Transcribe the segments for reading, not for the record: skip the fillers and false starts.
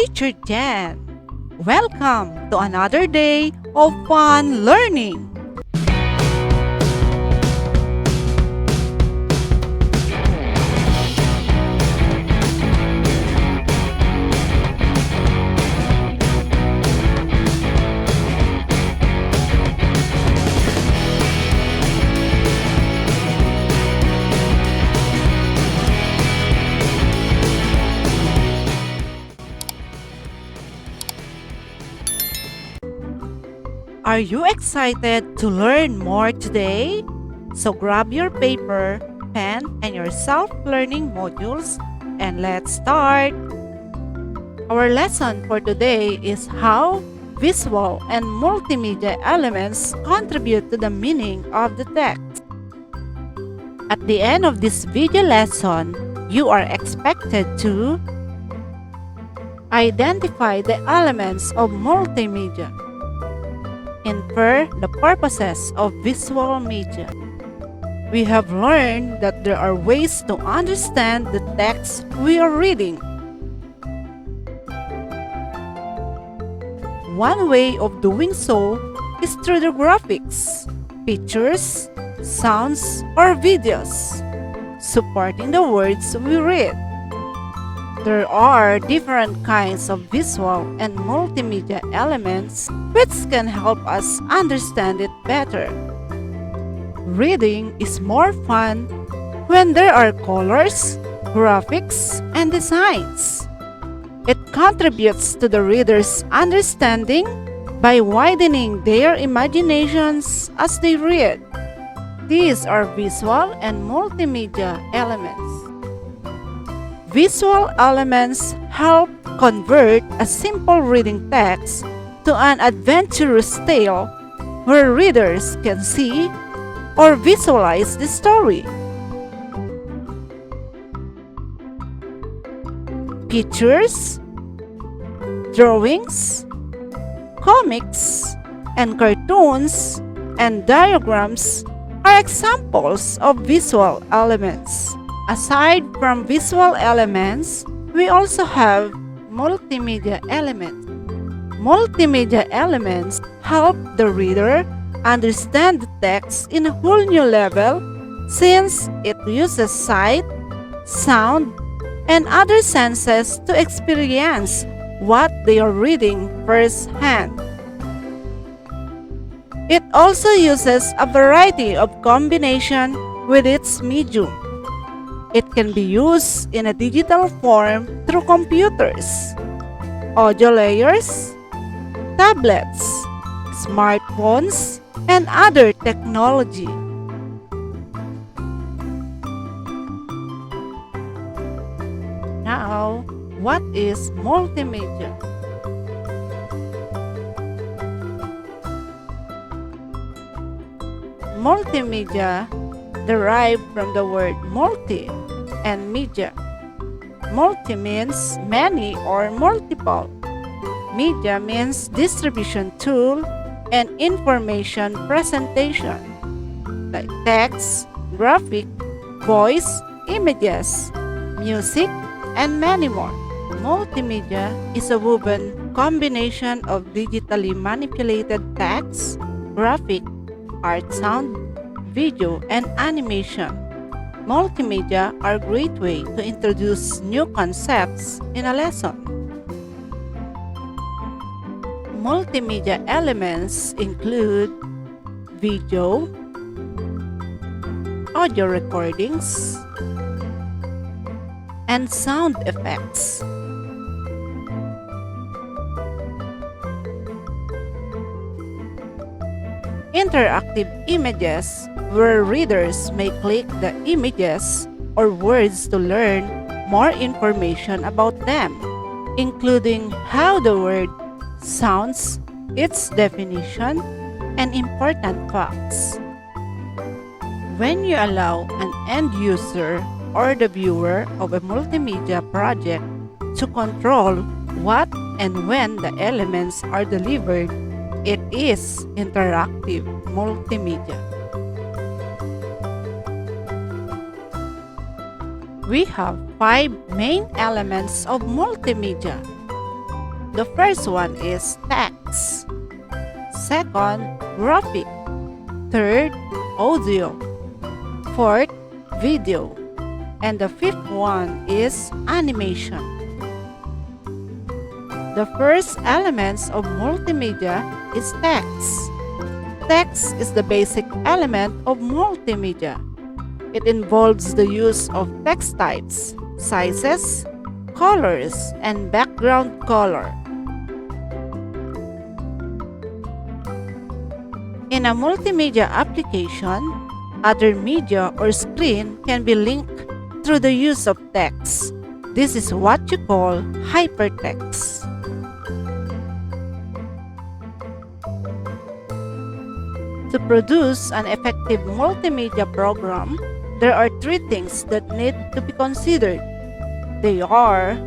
Teacher Jen. Welcome to another day of fun learning. Are you excited to learn more today? So grab your paper, pen, and your self-learning modules and let's start. Our lesson for today is how visual and multimedia elements contribute to the meaning of the text. At the end of this video lesson, you are expected to identify the elements of multimedia, infer the purposes of visual media. We have learned that there are ways to understand the text we are reading. One way of doing so is through the graphics, pictures, sounds, or videos, supporting the words we read. There are different kinds of visual and multimedia elements which can help us understand it better. Reading is more fun when there are colors, graphics, and designs. It contributes to the reader's understanding by widening their imaginations as they read. These are visual and multimedia elements. Visual elements help convert a simple reading text to an adventurous tale where readers can see or visualize the story. Pictures, drawings, comics, and cartoons and diagrams are examples of visual elements. Aside from visual elements, we also have multimedia elements. Multimedia elements help the reader understand the text in a whole new level since it uses sight, sound, and other senses to experience what they are reading firsthand. It also uses a variety of combination with its medium. It can be used in a digital form through computers, audio layers, tablets, smartphones, and other technology. Now, what is multimedia? Multimedia derived from the word multi and media. Multi means many or multiple. Media means distribution tool and information presentation, like text, graphic, voice, images, music, and many more. Multimedia is a woven combination of digitally manipulated text, graphic, art, sound, video, and animation. Multimedia are a great way to introduce new concepts in a lesson. Multimedia elements include video, audio recordings, and sound effects. Interactive images, where readers may click the images or words to learn more information about them, including how the word sounds, its definition, and important facts. When you allow an end user or the viewer of a multimedia project to control what and when the elements are delivered, it is interactive multimedia. We have 5 main elements of multimedia. The first one is text. Second, graphic. Third, audio. Fourth, video. And the fifth one is animation. The first elements of multimedia is text. Text is the basic element of multimedia. It involves the use of text types, sizes, colors, and background color. In a multimedia application, other media or screen can be linked through the use of text. This is what you call hypertext. To produce an effective multimedia program, there are three things that need to be considered. They are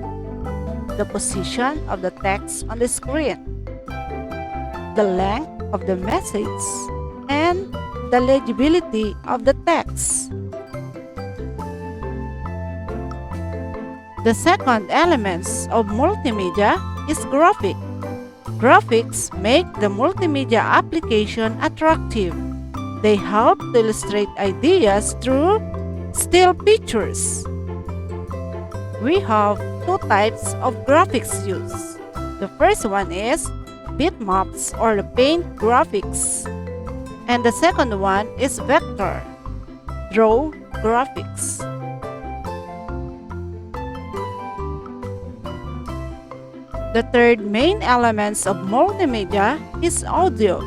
the position of the text on the screen, the length of the message, and the legibility of the text. The second elements of multimedia is graphic. Graphics make the multimedia application attractive. They help to illustrate ideas through still pictures. We have two types of graphics used. The first one is bitmaps or the paint graphics. And the second one is vector, draw graphics. The third main elements of multimedia is audio.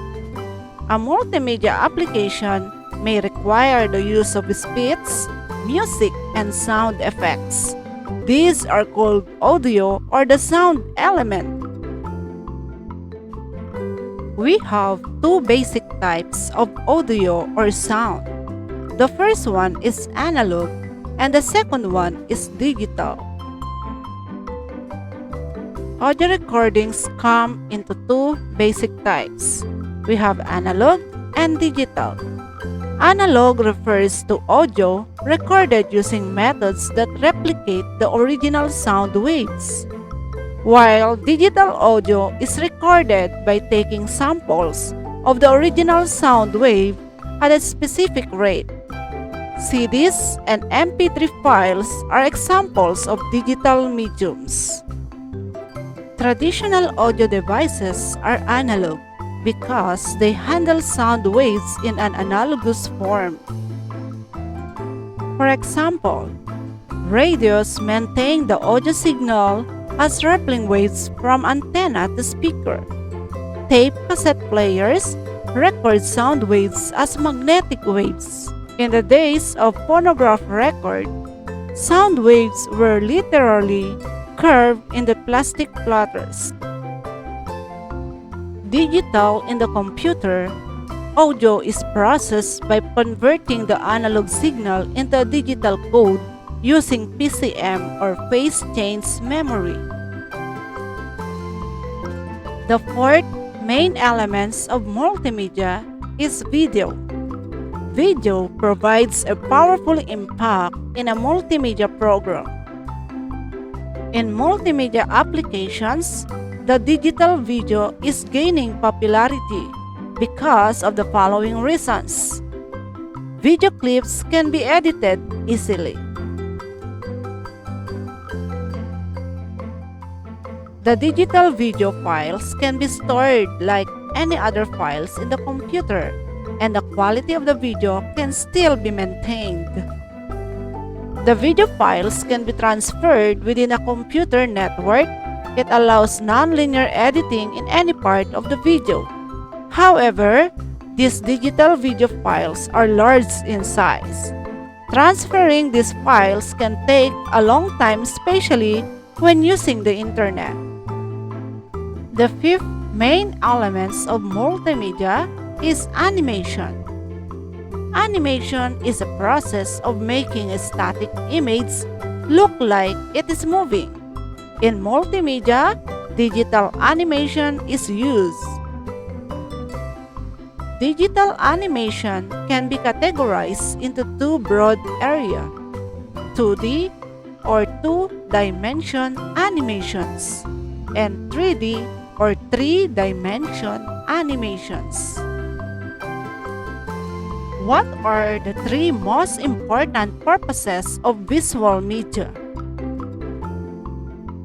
A multimedia application may require the use of speech, music, and sound effects. These are called audio or the sound element. We have two basic types of audio or sound. The first one is analog and the second one is digital. Audio recordings come into two basic types. We have analog and digital. Analog refers to audio recorded using methods that replicate the original sound waves, while digital audio is recorded by taking samples of the original sound wave at a specific rate. CDs and MP3 files are examples of digital mediums. Traditional audio devices are analog because they handle sound waves in an analogous form. For example, radios maintain the audio signal as rippling waves from antenna to speaker. Tape cassette players record sound waves as magnetic waves. In the days of phonograph record, sound waves were literally curved in the plastic platters. Digital in the computer, audio is processed by converting the analog signal into a digital code using PCM or phase change memory. The fourth main elements of multimedia is video. Video provides a powerful impact in a multimedia program. In multimedia applications, the digital video is gaining popularity because of the following reasons. Video clips can be edited easily. The digital video files can be stored like any other files in the computer, and the quality of the video can still be maintained. The video files can be transferred within a computer network. It allows non-linear editing in any part of the video. However, these digital video files are large in size. Transferring these files can take a long time, especially when using the internet. The fifth main elements of multimedia is animation. Animation is a process of making a static image look like it is moving. In multimedia, digital animation is used. Digital animation can be categorized into two broad areas: 2D or two-dimension animations and 3D or three-dimension animations. What are the three most important purposes of visual media?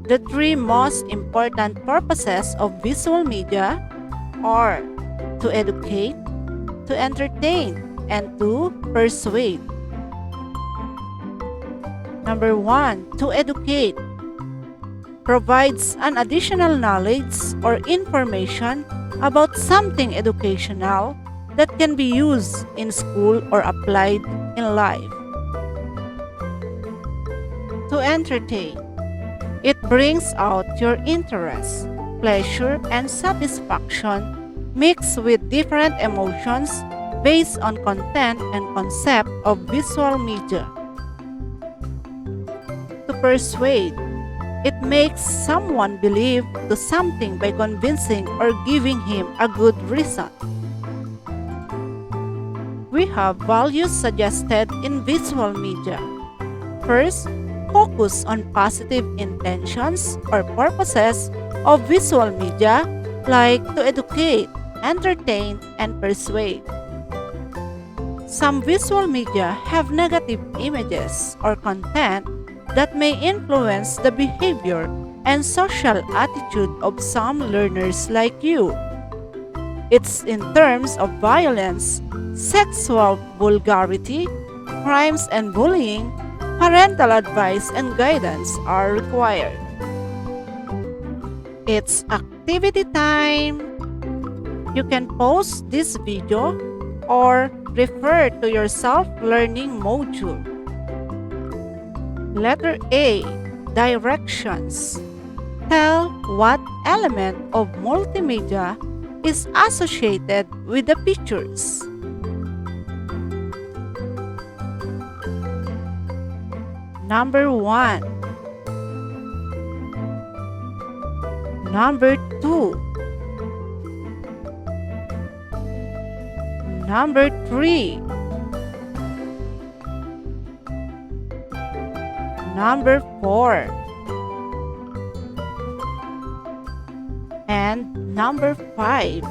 The three most important purposes of visual media are to educate, to entertain, and to persuade. Number 1, to educate. Provides an additional knowledge or information about something educational that can be used in school or applied in life. To entertain. It brings out your interest, pleasure, and satisfaction mixed with different emotions based on content and concept of visual media. To persuade. It makes someone believe to something by convincing or giving him a good reason. We have values suggested in visual media. First, focus on positive intentions or purposes of visual media like to educate, entertain, and persuade. Some visual media have negative images or content that may influence the behavior and social attitude of some learners like you. It's in terms of violence, sexual vulgarity, crimes and bullying, parental advice and guidance are required. It's activity time! You can pause this video or refer to your self-learning module. Letter A. Directions. Tell what element of multimedia is associated with the pictures. Number 1. Number 2. Number 3. Number 4. And number 5.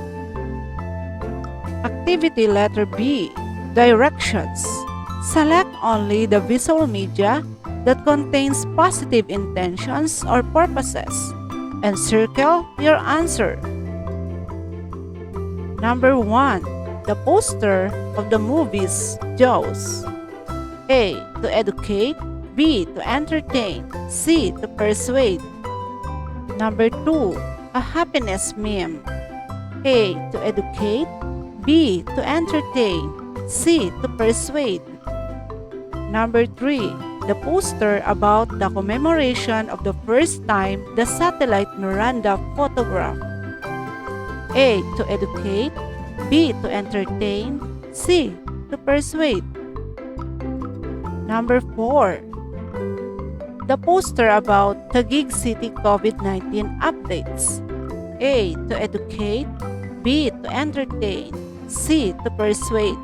Activity letter B. Directions. Select only the visual media that contains positive intentions or purposes and circle your answer. Number 1. The poster of the movies Jaws. A. To educate. B. To entertain. C. To persuade. Number 2. A happiness meme. A. To educate. B. To entertain. C. To persuade. Number 3. The poster about the commemoration of the first time the satellite Miranda photograph. A. To educate. B. To entertain. C. To persuade. Number 4. The poster about Taguig City COVID-19 updates. A. To educate. B. To entertain. C. To persuade.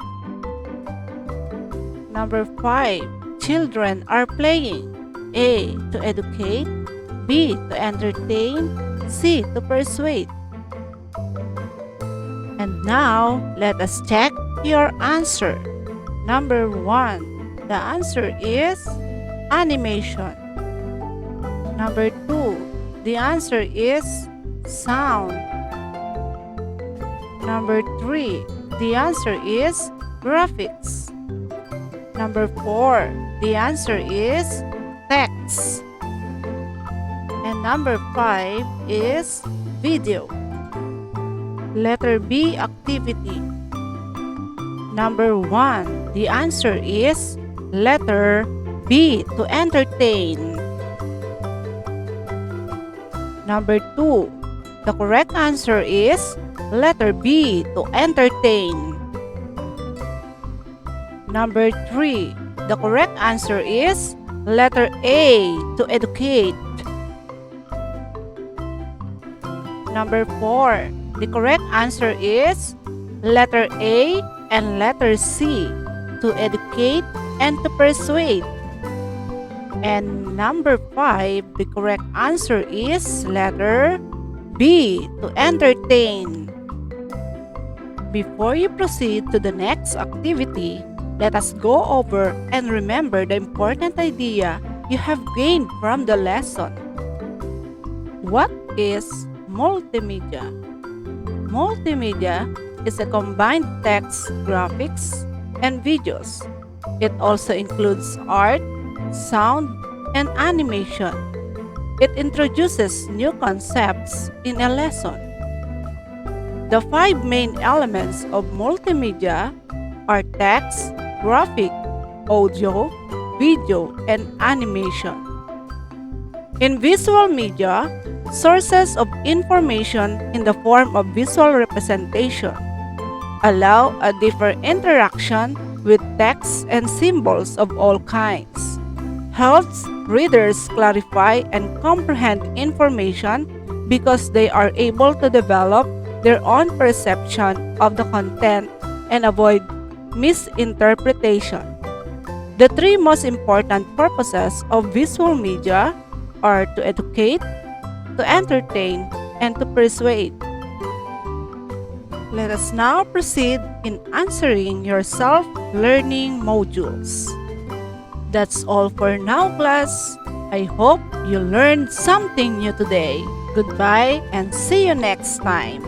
Number 5. Children are playing. A. To educate. B. To entertain. C. To persuade. And now, let us check your answer. Number 1. The answer is animation. Number 2. The answer is sound. Number 3. The answer is graphics. Number 4. The answer is text. And number 5 is video. Letter B, activity. Number 1. The answer is letter B, to entertain. Number 2. The correct answer is letter B, to entertain. Number 3. The correct answer is letter A, to educate. Number 4. The correct answer is letter A and letter C, to educate and to persuade. And number 5, the correct answer is letter B, to entertain. Before you proceed to the next activity, let us go over and remember the important idea you have gained from the lesson. What is multimedia? Multimedia is a combined text, graphics, and videos. It also includes art, sound, and animation. It introduces new concepts in a lesson. The 5 main elements of multimedia are text, graphic, audio, video, and animation. In visual media, sources of information in the form of visual representation allow a deeper interaction with text and symbols of all kinds, helps readers clarify and comprehend information because they are able to develop their own perception of the content and avoid misinterpretation. The 3 most important purposes of visual media are to educate, to entertain, and to persuade. Let us now proceed in answering your self-learning modules. That's all for now, class. I hope you learned something new today. Goodbye and see you next time.